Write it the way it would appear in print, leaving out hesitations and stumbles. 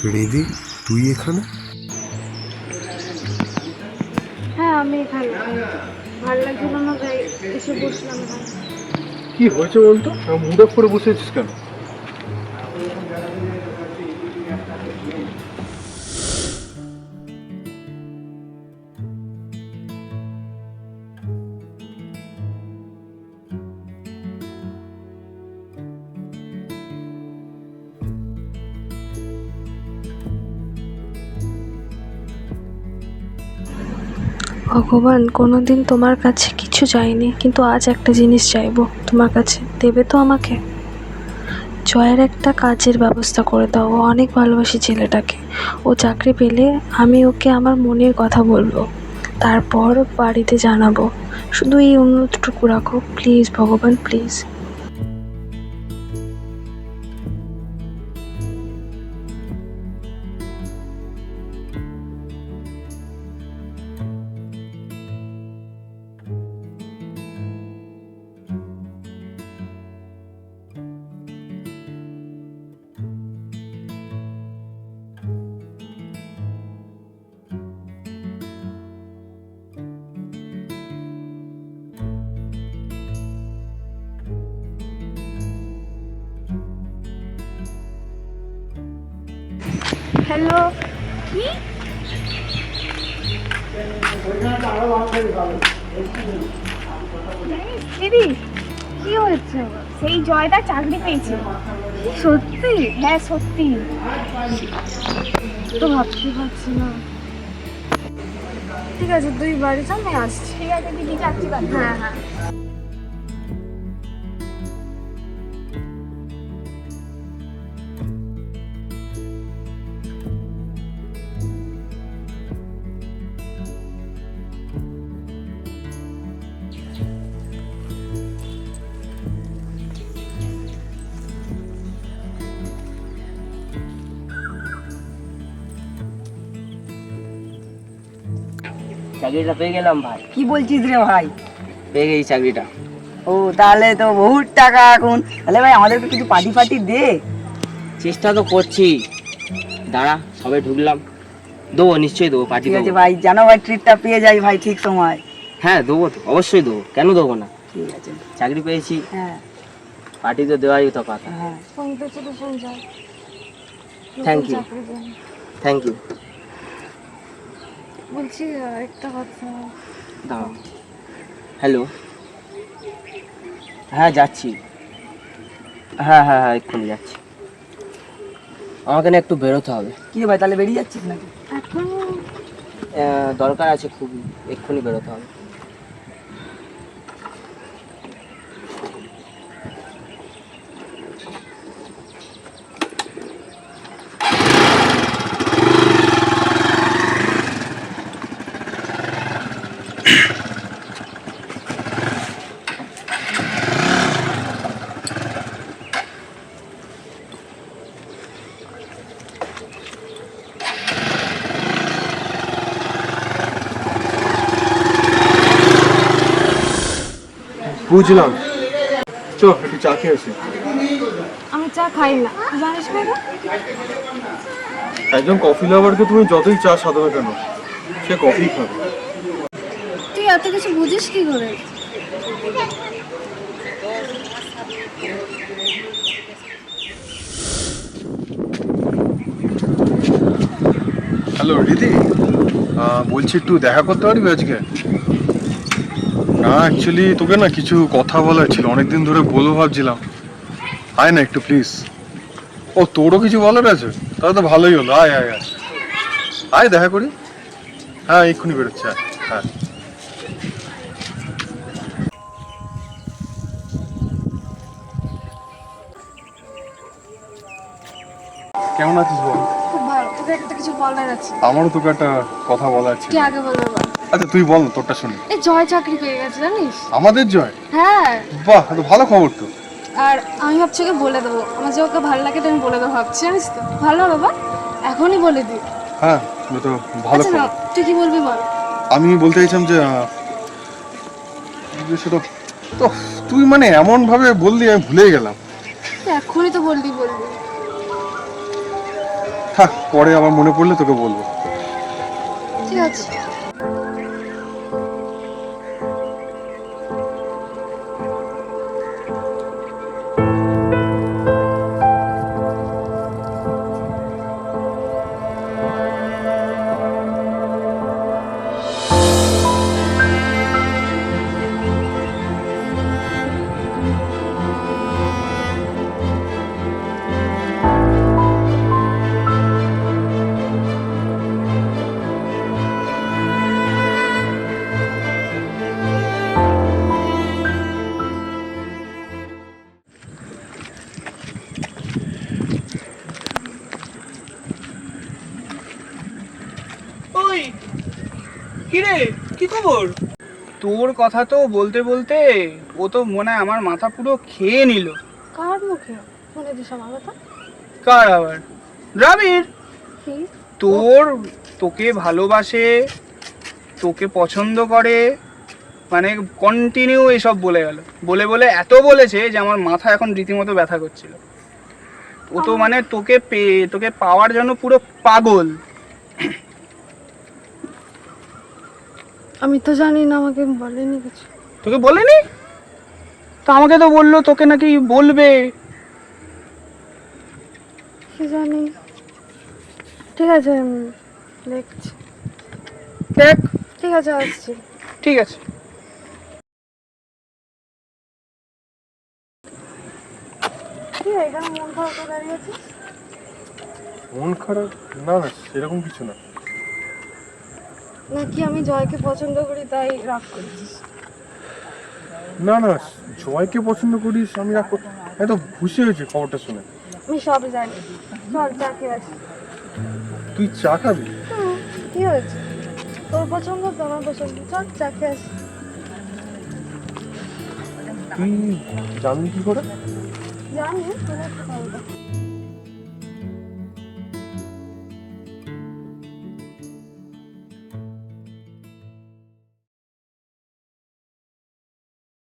রিদি, তুই এখানে? হ্যাঁ আমি এখানে, ভালো লাগছিল না তাই এসে বসলাম এখানে। কি হয়েছে বলতো? মুড অফ করে বসে আছিস কেন? ভগবান, কোনোদিন তোমার কাছে কিছু চাইনি, কিন্তু আজ একটা জিনিস চাইবো তোমার কাছে, দেবে তো আমাকে? জয়ের একটা কাজের ব্যবস্থা করে দাও। ও অনেক ভালোবাসি ছেলেটাকে। ও চাকরি পেলে আমি ওকে আমার মনের কথা বলবো, তারপর বাড়িতে জানাবো। শুধু এই অনুরোধটুকু রাখো প্লিজ ভগবান, প্লিজ। হ্যালো। কি দিদি, কি হয়েছে? সেই জয়দা চাকরি পেয়েছে। সত্যি? হ্যাঁ সত্যি। তো ভাবতে পারছি না। ঠিক আছে, তুই বাড়ি চল, আমি আসছি। ঠিক আছে দিদি, যাচ্ছি বাড়ি। হ্যাঁ হ্যাঁ। চাকরিটা পেয়ে গেলাম ভাই। কি বলছিস রে ভাই? পেয়ে গেছি চাকরিটা। ও তাহলে তো বহুত টাকা এখন। তাহলে ভাই আমাদেরকে কিছু পার্টি ফার্টি দে। চেষ্টা তো করছি, দাঁড়া সবে ঢুকলাম, দেবো নিশ্চয়ই দেবো, পার্টি ঠিক আছে দেবো। ভাই, জানো ভাই ট্রিটটা পেয়ে যাই ভাই ঠিক সময়। হ্যাঁ দেবো তো, অবশ্যই দেবো, কেন দেবো না। ঠিক আছে। চাকরি পেয়েছি, হ্যাঁ পার্টি তো দেওয়াই তো কথা। হ্যাঁ। শুনতে ছিল শুন যাও। থ্যাংক ইউ, চাকরির জন্য। Thank you. বলছি একটা কথা। দাঁড়াও। হ্যালো, হ্যাঁ যাচ্ছি। হ্যাঁ হ্যাঁ হ্যাঁ এক্ষুনি যাচ্ছি। আমাকে না একটু বেরোতে হবে। কি রে ভাই, তাহলে বেরিয়ে যাচ্ছিস নাকি? এখন দরকার আছে খুবই, এক্ষুনি বেরোতে হবে। বুঝলাম, চ একটু চা খেয়ে আসি। আমি চা খাই না, তুই জানিস না এটা? একজন কফি লাভারকে তুমি যতই চা সাজাবে কেন, সে কফি খাবে। তুই এত কিছু বুঝিস কি করে? হ্যালো দিদি, বলছি একটু দেখা করতে পারবি আজকে? না অ্যাকচুয়ালি তোকে না কিছু কথা বলার ছিল, অনেকদিন ধরে বলবো ভাবছিলাম। আয় না একটু প্লিজ। ও তোরও কিছু বলার আছে? তাহলে তো ভালোই হলো, আয় আয় আয়, আয় দেখা করি। হ্যাঁ এক্ষুনি বেরোচ্ছে, আয়। হ্যাঁ কেমন আছিস বল? খুব ভালো। তোকে একটা কিছু বলার আছে। আমারও তোকে একটা কথা বলার ছিল। কি আগে বলবে বল। আচ্ছা তুই বল না, তোরটা শুনি। এই জয় চাকরি পেয়ে গেছে জানিস? আমাদের জয়? হ্যাঁ। বাহ, তো ভালো খবর তো। আর আমি ভাবছি ওকে বলে দেবো, আমার যে ওকে ভালো লাগে তো আমি বলে দেবো ভাবছি, জানিস তো? ভালো হবে বাবা, এখনই বলে দিই। হ্যাঁ এটা তো ভালো আচ্ছা না, খবর। তুই কি বলবি বল। আমি বলতে চাইছিলাম যে সেটা তো তুই মানে এমন ভাবে বললি আমি ভুলে গেলাম। তুই এখনই তো বলবি। থাক, পরে আবার মনে পড়লে তোকে বলবো। ঠিক আছে। ওই কিরে, কি খবর? তোর কথা তো বলতে বলতে ও তো মনে হয় আমার মাথা পুরো খেয়ে নিল। কার মুখে শুনে দিস আমার কথা? কার আবার? দ্রাবিড়। কি? তোকে ভালোবাসে, তোকে পছন্দ করে, মানে কন্টিনিউ এসব বলে গেল। বলে বলে এত বলেছে যে আমার মাথা এখন রীতিমতো ব্যথা করছিল। ও তো মানে তোকে পাওয়ার জন্য পুরো পাগল। আমি তো জানি না, আমাকে বলেনি কিছু। তোকে বলেনি? তো আমাকে তো বললো তোকে নাকি বলবে। কি জানি। ঠিক আছে, আমি দেখছি। দেখ। ঠিক আছে, আসছি। ঠিক আছে। ঠিক আছে, এখানে মন খারাপ করে দাঁড়িয়ে আছিস? মন খারাপ? না না, সেরকম কিছু না। নাকি আমি জয়কে পছন্দ করি তাই রাগ করছিস? না না, জয়কে পছন্দ করিস আমি রাগ করতে, আমি তো খুশি হয়েছি খবরটা শুনে। আমি সব জানি। চল চা খেয়ে আসি। তুই চা খাবি? কি হয়েছে? তোর পছন্দ তো আমার পছন্দ, চল চা খেয়ে আসি। তুই জানলি কি করে? জানি, তোর একটা কথা।